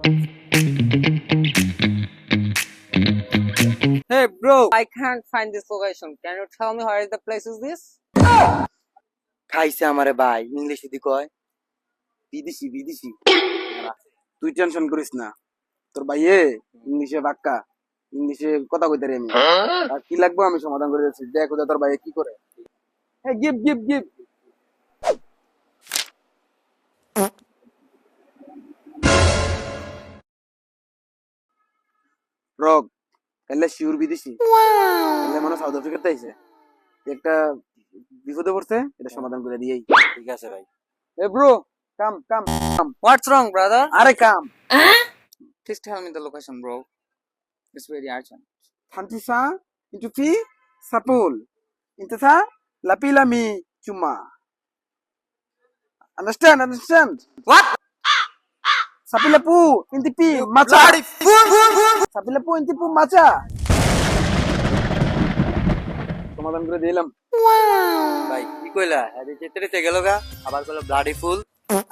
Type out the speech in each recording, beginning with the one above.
Hey bro, I can't find this location. Can you tell me where is the place is this? খাইছে আমারে ভাই English যদি কয় বিদেশি বিদেশি তুই টেনশন করিস না তোর ভাইয়ে ইংলিশে বাক্কা ইংলিশে কথা কইতে রে আমি আর কি লাগবে আমি সমাধান করে দিচ্ছি দেখো তোর ভাইয়ে কি করে হ্যাঁ গিভ গিভ গিভ রক তাহলে শিওর বিদেশি তাহলে মানে সাউথ আফ্রিকাতে আইছে একটা বিপদে পড়ছে এটা সমাধান করে দিয়েই ঠিক আছে ভাই এ ব্রো কাম কাম কাম What's wrong, brother? আরে কাম Please tell me the location, bro. It's very urgent. Fantisa into fi sapul into sa lapilami cuma understand What? sapilapu inti pi macha Bloody fool! sapilapu inti pu macha সমাধান করে দিলাম ভাই কি কইলা? আরে চেতরিতে গেল গা আবার কইলো ব্লাডি ফুল।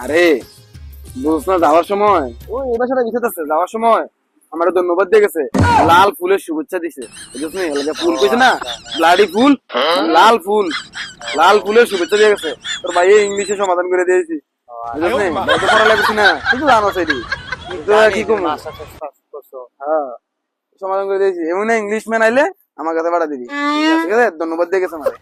আরে বুঝছ না যাওয়ার সময় ওই এই বাসাটা বিশেষ আছে যাওয়ার সময় আমার ধন্যবাদ দিয়ে গেছে লাল ফুলের শুভেচ্ছা দিছে বুঝছ না এলাকা ফুল কইছে না ব্লাডি ফুল লাল ফুলের শুভেচ্ছা দিয়ে গেছে তোর ভাই ইংলিশে সমাধান করে দিয়েছি বুঝছ না বড় পড়া লাগছে না তুই জানো সেটি তো কি কম হ্যাঁ সমাধান করে দিয়েছি এমন ইংলিশ ম্যান আইলে আমার কাছে পাঠা দিবি ঠিক আছে ধন্যবাদ দিয়ে গেছে আমারে